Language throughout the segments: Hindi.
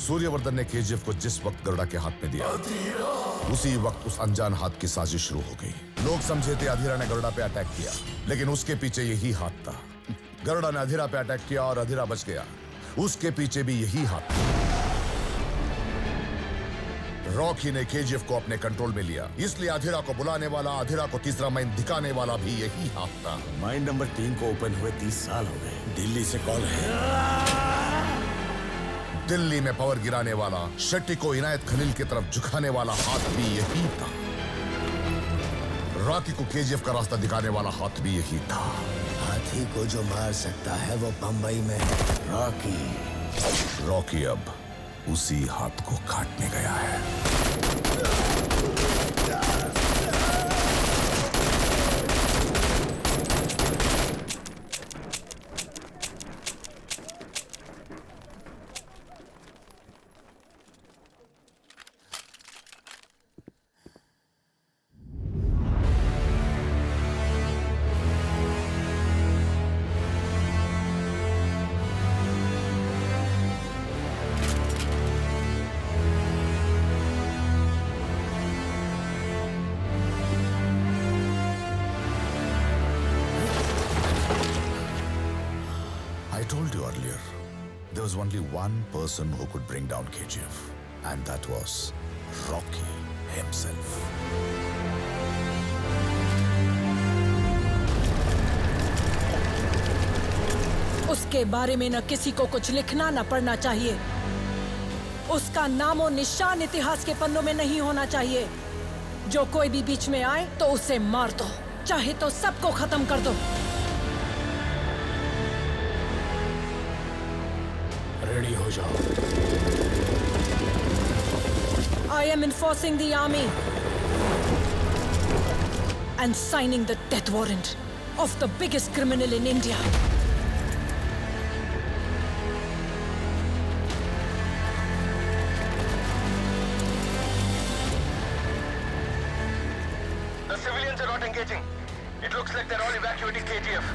सूर्यवर्धन ने केजीएफ को जिस वक्त गरुड़ा के हाथ में दिया, उसी वक्त उस अनजान हाथ की साजिश शुरू हो गई। लोग समझे थे अधीरा ने गरुड़ा पे अटैक किया, लेकिन उसके पीछे यही हाथ था। गरुड़ा ने अधीरा पे अटैक किया और अधीरा बच गया, उसके पीछे भी यही हाथ था। रॉकी ने केजीएफ को अपने कंट्रोल में लिया, इसलिए अधीरा को बुलाने वाला, अधीरा को तीसरा माइंड दिखाने वाला भी यही हाथ था। माइंड नंबर 3 को ओपन हुए 30 साल हो गए। दिल्ली से कॉल है। दिल्ली में पावर गिराने वाला, शेट्टी को इनायत खलील की तरफ झुकाने वाला हाथ भी यही था। रॉकी को केजीएफ का रास्ता दिखाने वाला हाथ भी यही था। हाथी को जो मार सकता है वो बंबई में रॉकी। रॉकी अब उसी हाथ को काटने गया है। I told you earlier, there was only one person who could bring down KGF, and that was Rocky himself. उसके बारे में न किसी को कुछ लिखना न पढ़ना चाहिए। उसका नामो निशान इतिहास के पन्नों में नहीं होना चाहिए। जो कोई भी बीच में आए तो उसे मार दो, चाहे तो सबको खत्म कर दो। रेडी हो जाओ। I am enforcing the army and signing the death warrant of the biggest criminal in India. The civilians are not engaging. It looks like they're all evacuating KGF.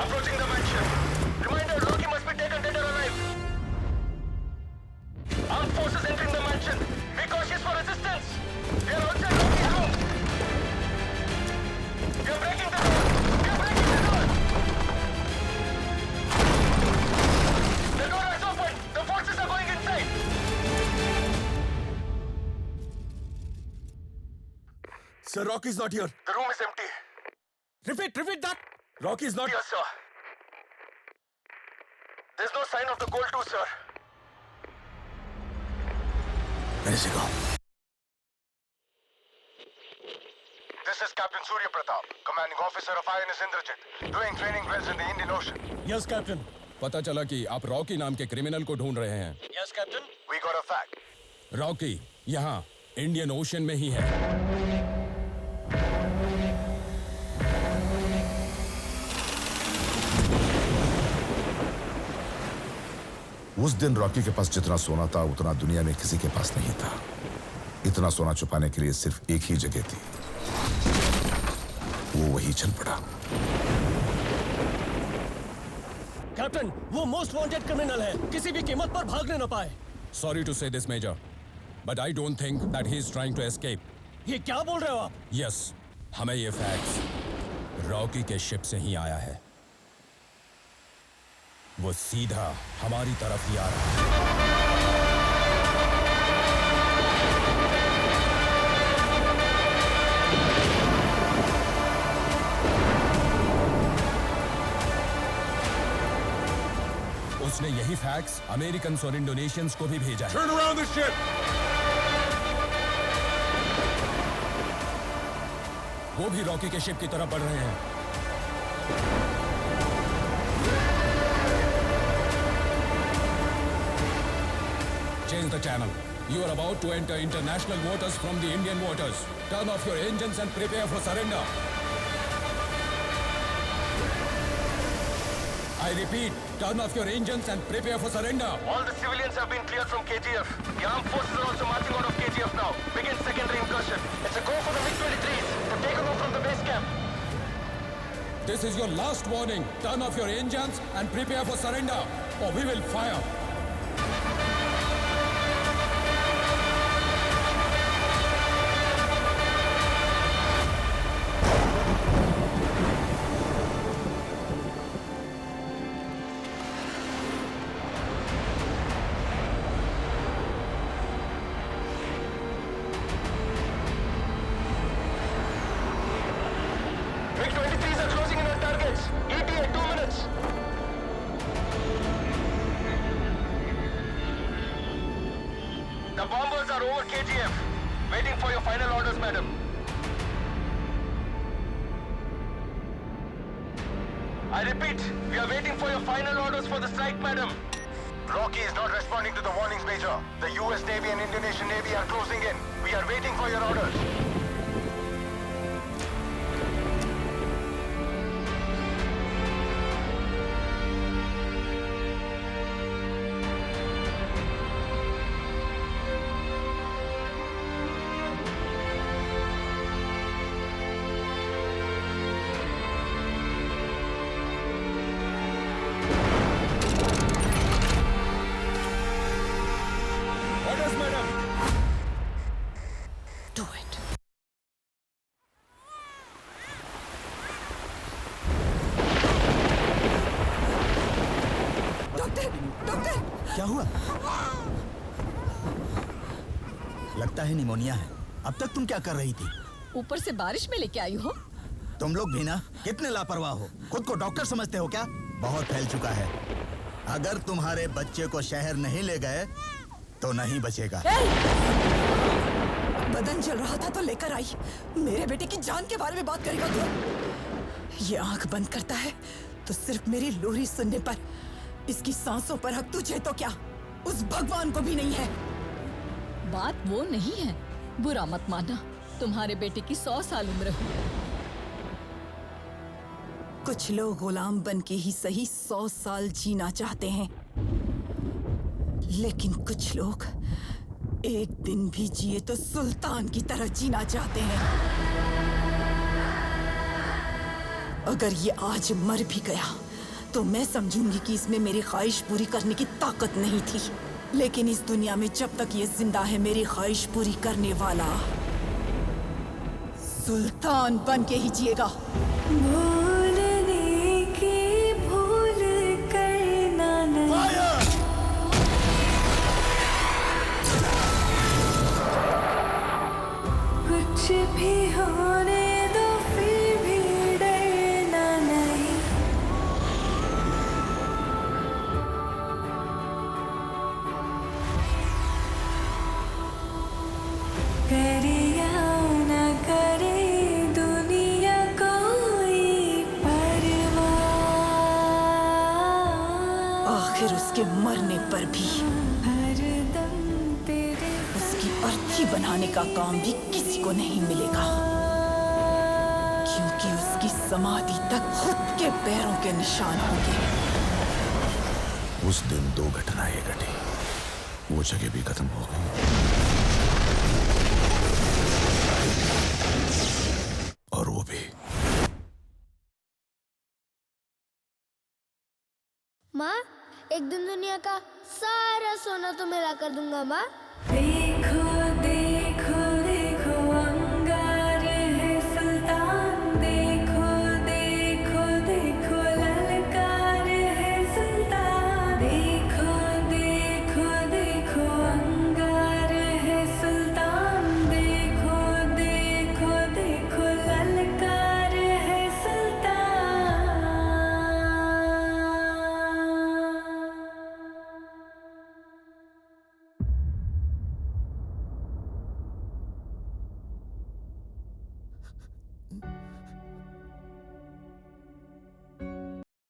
Approaching the mansion. Reminder, Rocky must be taken dead or alive. Armed forces entering the mansion. Be cautious for resistance. They are outside Rocky house. We are breaking the door. We are breaking the door. The door is open. The forces are going inside. Sir, Rocky's not here. The room is empty. Repeat that. Rocky's not. Yes, sir. There's no sign of the gold too, sir. Where is he gone? This is Captain Surya Pratap, commanding officer of INS Indrajit, doing training drills in the Indian Ocean. Yes, Captain. पता चला कि आप रॉकी नाम के क्रिमिनल को ढूंढ रहे हैं। Yes, Captain. We got a fact. Rocky यहाँ इंडियन ओशन में ही है। उस दिन रॉकी के पास जितना सोना था उतना दुनिया में किसी के पास नहीं था। इतना सोना छुपाने के लिए सिर्फ एक ही जगह थी, वो वही चल पड़ा। कैप्टन, वो मोस्ट वांटेड क्रिमिनल है, किसी भी कीमत पर भागने न पाए। Sorry to say this major, but I don't think that he is trying to escape. ये क्या बोल रहे हो आप? यस, हमें ये फैक्ट्स रॉकी के शिप से ही आया है। वो सीधा हमारी तरफ ही आ रहा है। उसने यही फैक्स अमेरिकन और इंडोनेशियंस को भी भेजा है। Turn around the ship. वो भी रॉकी के शिप की तरफ बढ़ रहे हैं। Change the channel. You are about to enter international waters from the Indian waters. Turn off your engines and prepare for surrender. I repeat, turn off your engines and prepare for surrender. All the civilians have been cleared from KGF. The armed forces are also marching out of KGF now. Begin secondary incursion. It's a go for the MiG-23s. They've taken off from the base camp. This is your last warning. Turn off your engines and prepare for surrender, or we will fire. MiG-23s are closing in on targets. ETA 2 minutes. The bombers are over KGF. Waiting for your final orders, madam. I repeat, we are waiting for your final orders for the strike, madam. Rocky is not responding to the warnings, Major. The US Navy and Indonesian Navy are closing in. We are waiting for your orders. Orders, madam. Do it. Doctor doctor क्या हुआ? लगता है निमोनिया है। अब तक तुम क्या कर रही थी? ऊपर से बारिश में लेके आई हो। तुम लोग भी ना कितने लापरवाह हो। खुद को डॉक्टर समझते हो क्या? बहुत फैल चुका है। अगर तुम्हारे बच्चे को शहर नहीं ले गए तो नहीं बचेगा। बदन जल रहा था तो लेकर आई। मेरे बेटे की जान के बारे में बात करेगा तू? ये आंख बंद करता है तो सिर्फ मेरी लोरी सुनने पर। इसकी सांसों पर हक तुझे तो क्या, उस भगवान को भी नहीं है। बात वो नहीं है, बुरा मत मानना। तुम्हारे बेटे की 100 साल उम्र है। कुछ लोग गुलाम बन के ही सही 100 साल जीना चाहते हैं, लेकिन कुछ लोग एक दिन भी जिए तो सुल्तान की तरह जीना चाहते हैं। अगर ये आज मर भी गया तो मैं समझूंगी कि इसमें मेरी ख्वाहिश पूरी करने की ताकत नहीं थी। लेकिन इस दुनिया में जब तक ये जिंदा है, मेरी ख्वाहिश पूरी करने वाला सुल्तान बन के ही जिएगा। भूलने की भूल करना नहीं। कुछ भी होने दो फिर भी डरना नहीं। करे या न करे दुनिया कोई परवाह। आखिर उसके मरने पर भी हरदम तेरे उसकी अर्थी बनाने का काम भी किसी को नहीं मिलेगा, क्योंकि उसकी समाधि तक खुद के पैरों के निशान होंगे। उस दिन 2 घटनाएं घटी। वो जगह भी खत्म हो गई और वो भी। माँ, एक दिन दुनिया का सारा सोना तो मैं ला कर दूंगा माँ।